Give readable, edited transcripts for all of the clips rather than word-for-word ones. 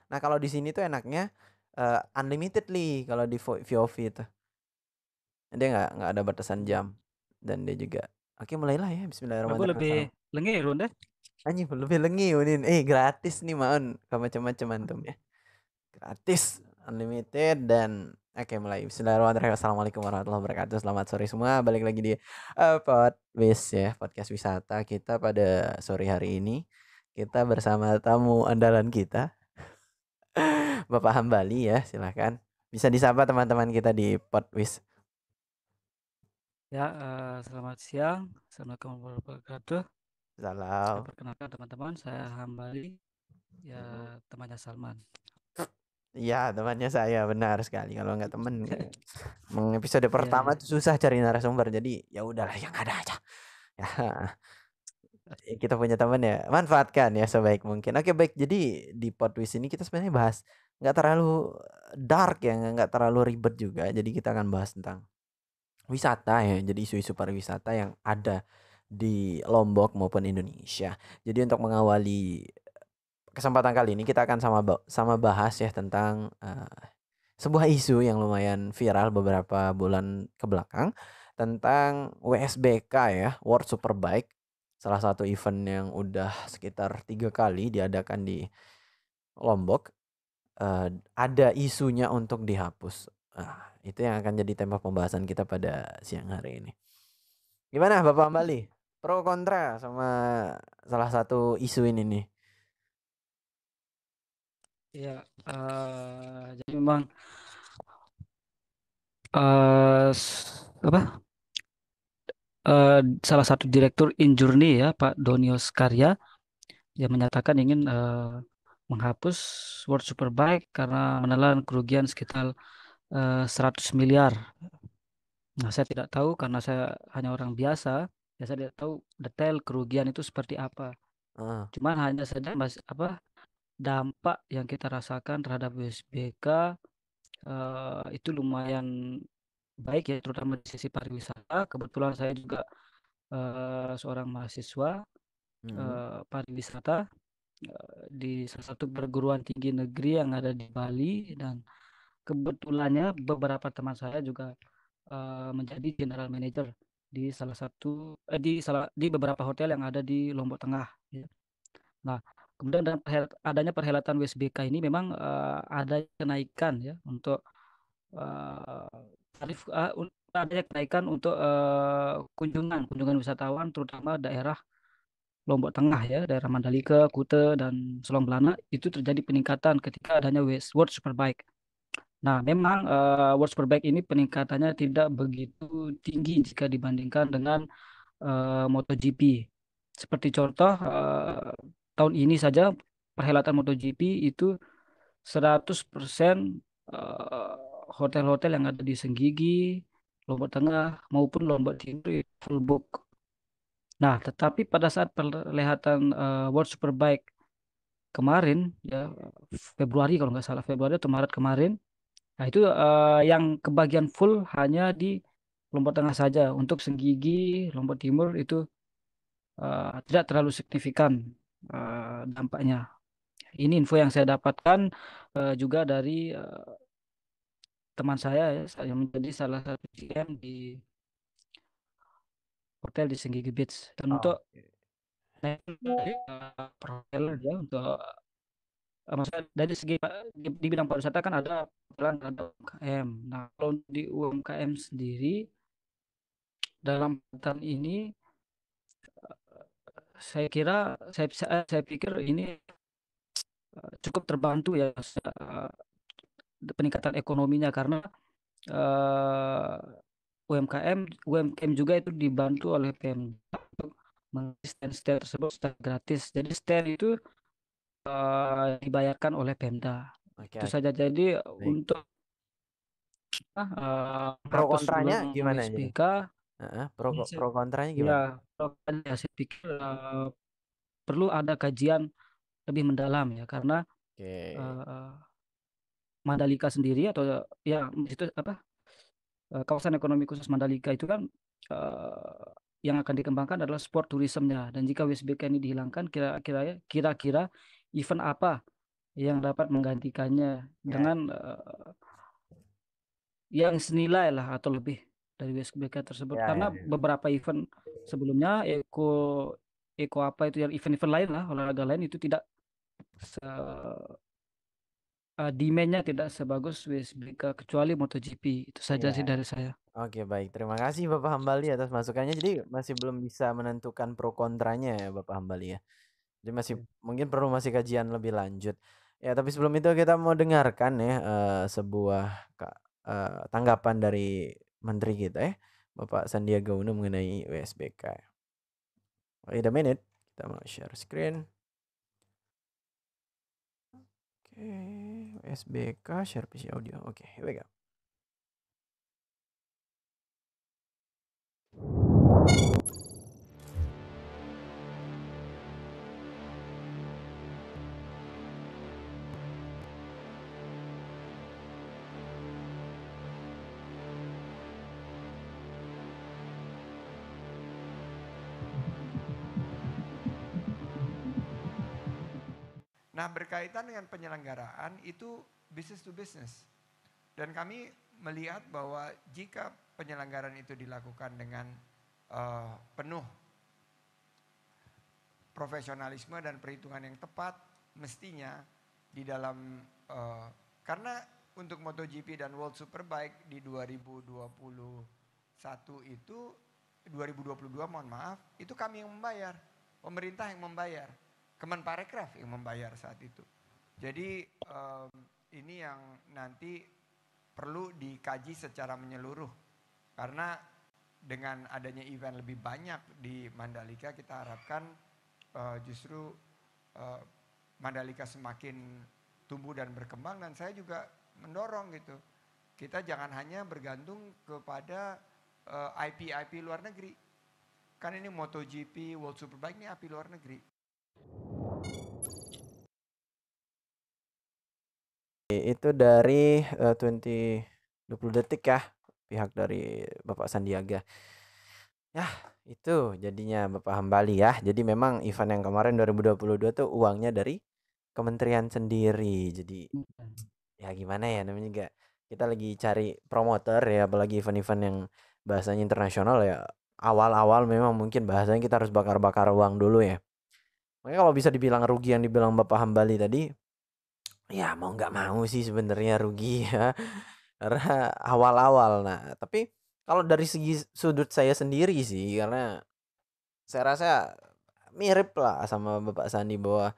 Nah, kalau di sini tuh enaknya unlimitedly kalau di VOV itu. Dia nggak ada batasan jam dan dia juga oke mulailah ya Aku lebih Bismillahirrahmanirrahim. lengir deh. Anjing lebih lengi Udin. Gratis nih Maun. Kamu macam-macam antum ya. Gratis, unlimited dan oke mulai. Bismillahirrahmanirrahim. Assalamualaikum warahmatullahi wabarakatuh. Selamat sore semua. Balik lagi di Podwiz ya, podcast wisata kita pada sore hari ini. Kita bersama tamu andalan kita, Bapak Hambali ya, silahkan. Bisa disapa teman-teman kita di Podwiz. Ya, selamat siang. Assalamualaikum warahmatullahi wabarakatuh. Saya Salam. perkenalkan teman-teman, saya Hambali, ya Mm. temannya Salman. Iya, temannya saya benar sekali. Kalau nggak temen, episode Iya, pertama iya. tuh susah cari narasumber. Jadi ya udahlah yang ada aja. Ya, kita punya teman ya, manfaatkan ya sebaik mungkin. Oke, baik. Jadi di Podwiz ini kita sebenarnya bahas nggak terlalu dark ya, nggak terlalu ribet juga. Jadi kita akan bahas tentang wisata ya. Jadi isu-isu pariwisata yang ada di Lombok maupun Indonesia. Jadi untuk mengawali kesempatan kali ini kita akan sama bahas ya tentang sebuah isu yang lumayan viral beberapa bulan ke belakang tentang WSBK ya, World Superbike. Salah satu event yang udah sekitar 3 kali diadakan di Lombok. Ada isunya untuk dihapus. Itu yang akan jadi tema pembahasan kita pada siang hari ini. Gimana Bapak Ambali? Pro kontra sama salah satu isu ini nih. Iya, jadi memang apa? Salah satu direktur Injourney ya, Pak Donios Karya, yang menyatakan ingin menghapus World Superbike karena menelan kerugian sekitar 100 miliar. Nah, saya tidak tahu karena saya hanya orang biasa, ya saya tidak tahu detail kerugian itu seperti apa. Ah, Cuman hanya saja apa dampak yang kita rasakan terhadap USBK itu lumayan baik ya, terutama di sisi pariwisata. Kebetulan saya juga seorang mahasiswa hmm, pariwisata di salah satu perguruan tinggi negeri yang ada di Bali, dan kebetulannya beberapa teman saya juga menjadi general manager di salah satu di beberapa hotel yang ada di Lombok Tengah. Ya. Nah, kemudian dengan adanya perhelatan WSBK ini memang ada kenaikan ya untuk eh, tarif adanya kenaikan untuk kunjungan kunjungan wisatawan terutama daerah Lombok Tengah ya, daerah Mandalika, Kute dan Selong Belana itu terjadi peningkatan ketika adanya World Superbike. Nah, memang World Superbike ini peningkatannya tidak begitu tinggi jika dibandingkan dengan MotoGP. Seperti contoh tahun ini saja perhelatan MotoGP itu 100% eh, hotel-hotel yang ada di Senggigi, Lombok Tengah maupun Lombok Timur itu full book. Nah, tetapi pada saat perhelatan World Superbike kemarin ya, Februari kalau nggak salah, Februari atau Maret kemarin, nah itu yang kebagian full hanya di Lombok Tengah saja. Untuk Senggigi, Lombok Timur itu tidak terlalu signifikan dampaknya. Ini info yang saya dapatkan juga dari teman saya ya, yang menjadi salah satu GM di hotel di Senggigi Beach. Dan untuk oke. perhotelan ya, untuk maksudnya dari segi di bidang pariwisata kan ada perhotelan, ada UMKM. Nah, kalau di UMKM sendiri dalam tahun ini saya kira saya pikir ini cukup terbantu ya peningkatan ekonominya karena UMKM juga itu dibantu oleh Pemda untuk mengisi stand-stand tersebut secara gratis. Jadi stand itu dibayarkan oleh Pemda. Oke, Itu oke. saja. Jadi Baik. untuk Pro menghapus kontranya gimana aja nih? WSBK, Heeh, pro ya, pro kontranya ya, gimana? ya, saya pikir perlu ada kajian lebih mendalam ya karena Oke. eh, Mandalika sendiri atau ya itu apa kawasan ekonomi khusus Mandalika itu kan eh, yang akan dikembangkan adalah sport tourismnya, dan jika WSBK ini dihilangkan kira-kira event apa yang dapat menggantikannya Ya, dengan yang senilai lah atau lebih dari USBK tersebut, ya, karena ya, ya. beberapa event sebelumnya Eko Eko apa itu yang event-event lain lah, olahraga lain itu tidak demand-nya tidak sebagus WSBK kecuali MotoGP. Itu saja Iya. sih dari saya. Oke, baik. Terima kasih Bapak Hambali atas masukannya. Jadi masih belum bisa menentukan pro kontranya ya Bapak Hambali ya. Jadi masih Oke. mungkin perlu masih kajian lebih lanjut. Ya, tapi sebelum itu kita mau dengarkan ya sebuah tanggapan dari menteri kita ya, Bapak Sandiaga Uno mengenai WSBK. Wait a minute, kita mau share screen. Oke, WSBK share PC audio. Oke, here we go. Nah, berkaitan dengan penyelenggaraan itu business to business. Dan kami melihat bahwa jika penyelenggaraan itu dilakukan dengan penuh profesionalisme dan perhitungan yang tepat, mestinya di dalam karena untuk MotoGP dan World Superbike di 2021 itu 2022 mohon maaf, itu kami yang membayar, pemerintah yang membayar, Kemenparekraf yang membayar saat itu. Jadi ini yang nanti perlu dikaji secara menyeluruh, karena dengan adanya event lebih banyak di Mandalika kita harapkan justru Mandalika semakin tumbuh dan berkembang, dan saya juga mendorong gitu. Kita jangan hanya bergantung kepada IP luar negeri. Kan ini MotoGP, World Superbike ini IP luar negeri. Itu dari 20 detik ya, pihak dari Bapak Sandiaga. Ya, itu jadinya Bapak Hambali ya. Jadi memang event yang kemarin 2022 tuh uangnya dari kementerian sendiri. Jadi ya gimana ya, namanya juga kita lagi cari promoter ya, apalagi event-event yang bahasanya internasional ya. Awal-awal memang mungkin bahasanya kita harus bakar-bakar uang dulu ya. Makanya kalau bisa dibilang rugi yang dibilang Bapak Hambali tadi, ya mau nggak mau sih sebenarnya rugi ya. Karena awal-awal. Nah, tapi kalau dari segi sudut saya sendiri sih, karena saya rasa mirip lah sama Bapak Sandi bahwa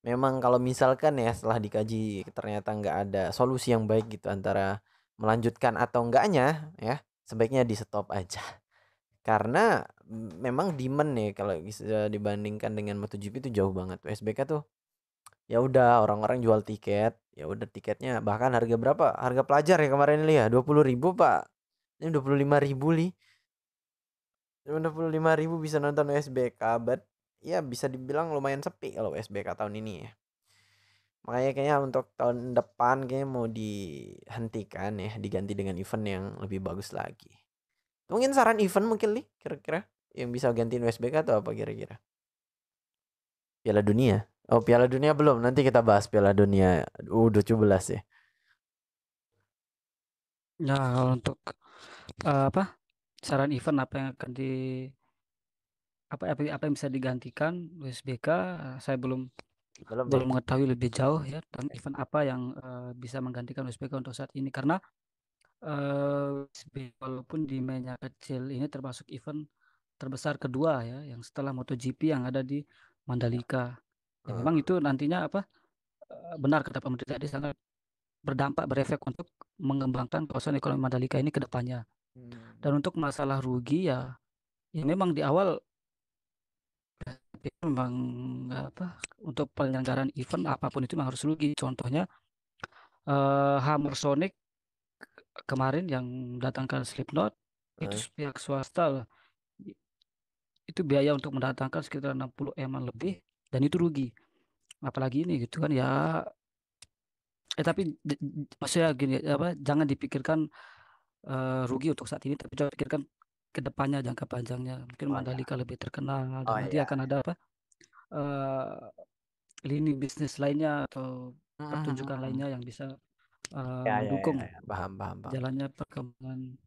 memang kalau misalkan ya setelah dikaji ternyata nggak ada solusi yang baik gitu antara melanjutkan atau enggaknya ya, sebaiknya di stop aja. Karena memang demand nih kalau bisa dibandingkan dengan MotoGP itu jauh banget. SBK tuh ya udah orang-orang jual tiket, ya udah tiketnya bahkan harga berapa? Harga pelajar ya kemarin ini ya 20.000 Pak. Ini 25.000 li. Cuma 25.000 bisa nonton USBK, but ya bisa dibilang lumayan sepi kalau USBK tahun ini ya. Makanya kayaknya untuk tahun depan kayaknya mau dihentikan ya, diganti dengan event yang lebih bagus lagi. Mungkin saran event mungkin nih kira-kira yang bisa gantiin USBK atau apa kira-kira? Piala Dunia. Oh, Piala Dunia belum. Nanti kita bahas Piala Dunia U17 ya. Nah, kalau untuk apa saran event apa yang akan apa yang bisa digantikan USBK, saya belum Belum ya? belum mengetahui lebih jauh ya, dan event apa yang bisa menggantikan USBK untuk saat ini, karena USBK walaupun demandnya kecil, ini termasuk event terbesar kedua ya yang setelah MotoGP yang ada di Mandalika. Ya memang Hmm. itu nantinya benar kata pemerintah, jadi sangat berdampak berefek untuk mengembangkan kawasan ekonomi Mandalika ini ke depannya. Hmm. Dan untuk masalah rugi ya memang di awal memang untuk penyelenggaraan event apapun itu memang harus rugi. Contohnya Hammer Sonic kemarin yang datangkan Slipknot itu Hmm. pihak swasta lah. Itu biaya untuk mendatangkan sekitar 60 M lebih, dan itu rugi. Apalagi ini gitu kan ya. Tapi maksudnya gini jangan dipikirkan rugi untuk saat ini, tapi coba pikirkan ke depannya, jangka panjangnya. Mungkin Oh ya. Mandalika lebih terkenal dan Oh nanti ya. akan ada eh, lini bisnis lainnya atau pertunjukan lainnya yang bisa Ya, mendukung paham. jalannya perkembangan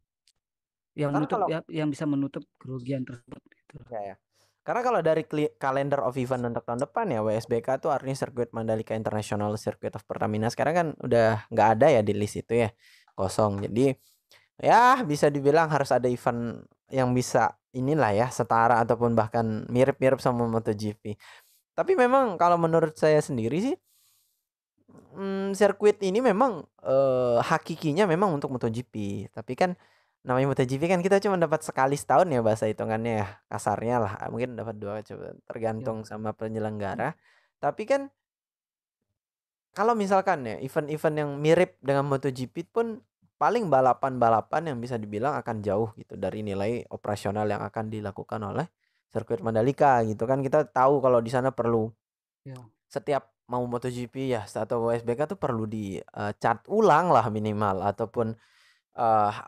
yang Karena kalau yang bisa menutup kerugian tersebut gitu. ya. Karena kalau dari calendar of event untuk tahun depan ya WSBK tuh artinya Sirkuit Mandalika International Circuit of Pertamina sekarang kan udah nggak ada ya di list itu ya, kosong. Jadi ya bisa dibilang harus ada event yang bisa inilah ya setara ataupun bahkan mirip-mirip sama MotoGP. Tapi memang kalau menurut saya sendiri sih sirkuit ini memang hakikinya memang untuk MotoGP. Tapi kan namanya MotoGP kan kita cuma dapat sekali setahun ya bahasa hitungannya ya kasarnya lah. Mungkin dapat 2 coba tergantung sama penyelenggara. Tapi kan kalau misalkan ya event-event yang mirip dengan MotoGP pun paling balapan-balapan yang bisa dibilang akan jauh gitu dari nilai operasional yang akan dilakukan oleh sirkuit Mandalika gitu kan. Kita tahu kalau di sana perlu Ya. setiap mau MotoGP ya atau WSBK tuh perlu di cat ulang lah minimal ataupun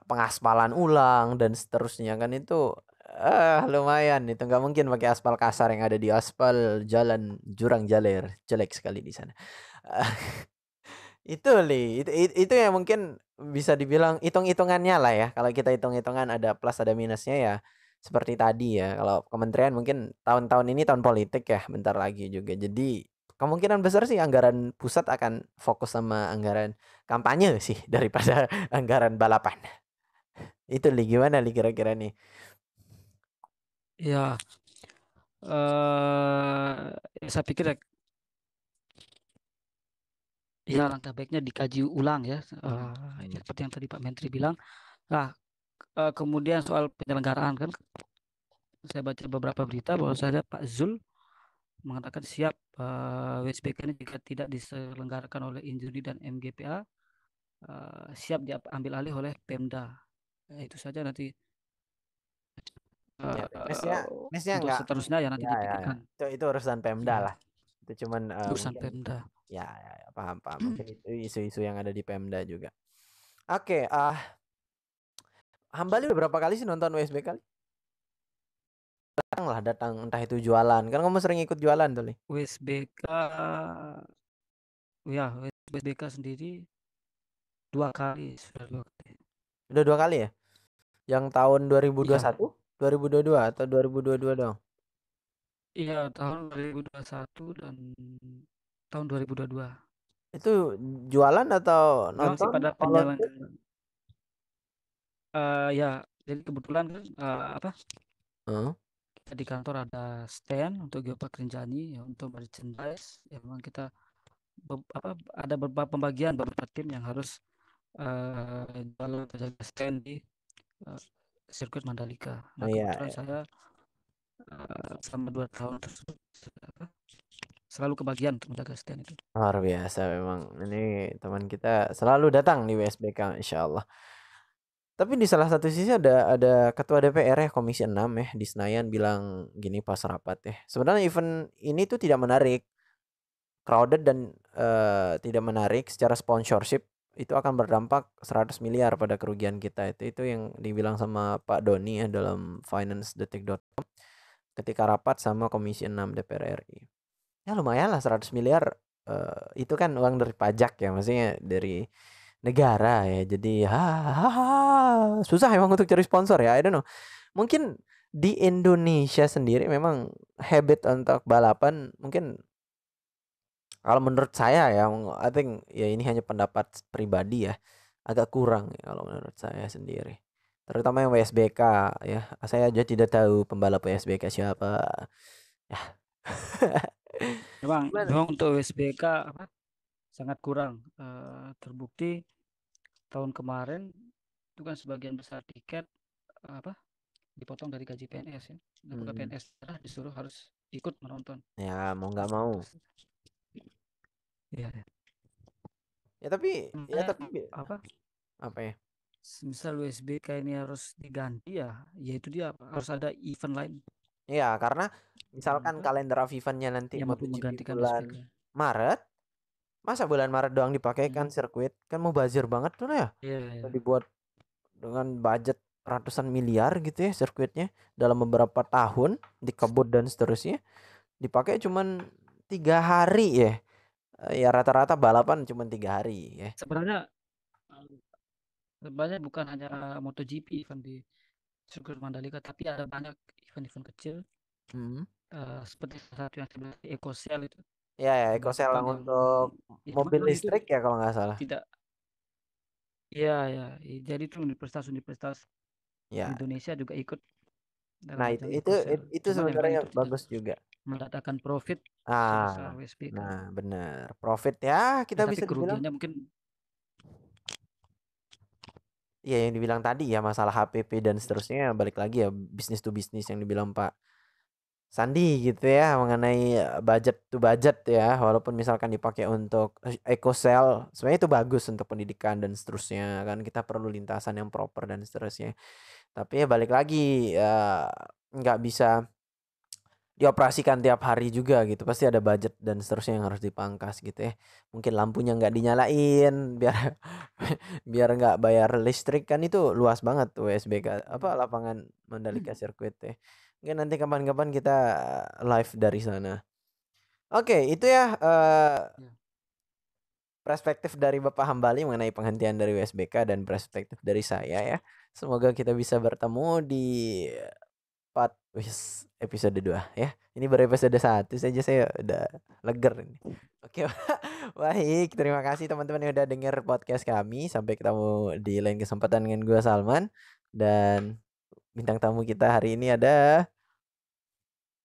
pengaspalan ulang dan seterusnya kan itu lumayan itu nggak mungkin pakai aspal kasar yang ada di aspal jalan jurang jaler jelek sekali di sana. Itu itu yang mungkin bisa dibilang hitung-hitungannya lah ya. Kalau kita hitung-hitungan ada plus ada minusnya ya seperti tadi ya. Kalau kementerian mungkin tahun-tahun ini tahun politik ya, bentar lagi juga. Jadi kemungkinan besar sih anggaran pusat akan fokus sama anggaran kampanye sih daripada anggaran balapan. Itu gimana kira-kira nih? Ya, saya pikir ya langkah baiknya dikaji ulang ya, seperti yang tadi Pak Menteri bilang. Nah, kemudian soal penyelenggaraan kan, saya baca beberapa berita bahwa saya Pak Zul mengatakan siap WSBK ini jika tidak diselenggarakan oleh Injuri dan MGPA, siap diambil alih oleh Pemda. Itu saja nanti Ya, mesnya untuk enggak seterusnya ya nanti ya. dipikirkan. Itu urusan Pemda Ya, lah. Itu cuman urusan mungkin Pemda. ya, paham. Mungkin itu isu-isu yang ada di Pemda juga. Oke, Hambali udah berapa kali sih nonton WSBK? Datang entah itu jualan. Kan kamu sering ikut jualan tuh, Li. WSBK ya, WSBK sendiri 2 kali, sudah 2 kali. Udah 2 kali ya? Yang tahun Iya, 2021, 2022 atau 2022 dong? iya tahun 2021 dan tahun 2022. Itu jualan atau Memang sih nonton pada volunteer? penyelenggaraan ya, jadi kebetulan kan Heeh. kita di kantor ada stand untuk Geopark Rinjani ya, untuk merchandise. Ya, memang kita ada beberapa pembagian beberapa tim yang harus jualan penjaga stand di sirkuit Mandalika. Oh Nah, iya, kebetulan saya selama 2 tahun tersebut selalu kebagian untuk menjaga stand itu. luar biasa memang. Ini teman kita selalu datang di WSBK, insya Allah. Tapi di salah satu sisi ada ketua DPR ya Komisi 6 ya di Senayan bilang gini pas rapat ya. Sebenarnya event ini tuh tidak menarik, crowded dan tidak menarik secara sponsorship itu akan berdampak 100 miliar pada kerugian kita. Itu yang dibilang sama Pak Doni ya dalam financedetik.com ketika rapat sama Komisi 6 DPR RI. Ya lumayan lah 100 miliar itu kan uang dari pajak ya maksudnya dari negara ya. Jadi susah emang untuk cari sponsor ya. I don't know. Mungkin di Indonesia sendiri memang habit untuk balapan mungkin kalau menurut saya ya I think ya ini hanya pendapat pribadi ya agak kurang ya kalau menurut saya sendiri. Terutama yang WSBK ya. Saya aja tidak tahu pembalap WSBK siapa. Ya. Memang, Gimana? memang untuk WSBK sangat kurang. Terbukti tahun kemarin itu kan sebagian besar tiket dipotong dari gaji PNS ya. Nah, PNS disuruh harus ikut menonton. Ya mau nggak mau. Iya. Ya tapi apa ya? Misal WSBK ini harus diganti ya, yaitu dia harus ada event lain Ya karena misalkan kalender of eventnya nanti yang mampu MotoGP menggantikan bulan WSBK. Maret, masa bulan Maret doang dipakai kan sirkuit kan mau bazir banget tuh ya. Iya. Dibuat dengan budget ratusan miliar gitu ya sirkuitnya dalam beberapa tahun dikebut dan seterusnya dipakai cuman 3 hari ya ya rata-rata balapan cuma 3 hari ya. Sebenarnya bukan hanya MotoGP event di sirkuit Mandalika, tapi ada banyak event-event kecil Hmm. seperti salah satu yang sebelah EcoCell itu Ya, ya, ada EcoCell balapan yang yang untuk ya, mobil cuman itu listrik ya kalau nggak salah. tidak ya jadi itu universitas di Ya. Indonesia juga ikut dalam Nah, ajang EcoCell. itu Cuman yang lain sebenarnya itu tidak bagus juga. mendatangkan profit sebesar Ah, WSBK. nah benar. Profit ya kita Ya, tapi bisa dibilang. kerugiannya mungkin Iya yang dibilang tadi ya masalah HPP dan seterusnya balik lagi ya bisnis to bisnis yang dibilang Pak Sandi gitu ya mengenai budget to budget ya walaupun misalkan dipakai untuk EcoCell sebenarnya itu bagus untuk pendidikan dan seterusnya kan kita perlu lintasan yang proper dan seterusnya tapi ya balik lagi ya nggak bisa dioperasikan tiap hari juga gitu pasti ada budget dan seterusnya yang harus dipangkas gitu ya mungkin lampunya nggak dinyalain biar biar nggak bayar listrik kan itu luas banget tuh SBK apa lapangan Mandalika Circuit ya mungkin nanti kapan-kapan kita live dari sana oke itu ya ya, perspektif dari Bapak Hambali mengenai penghentian dari USBK dan perspektif dari saya ya semoga kita bisa bertemu di episode 2 ya. Ini baru episode 1 saja saya udah leger ini. Oke, baik. Terima kasih teman-teman yang udah denger podcast kami. Sampai ketemu di lain kesempatan dengan gua Salman dan bintang tamu kita hari ini ada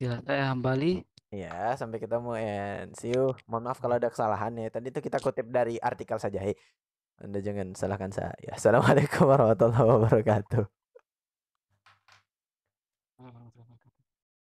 ya saya Hambali. ya, sampai ketemu and see you. Mohon maaf kalau ada kesalahan ya. Tadi itu kita kutip dari artikel saja. Anda jangan salahkan saya. Assalamualaikum warahmatullahi wabarakatuh.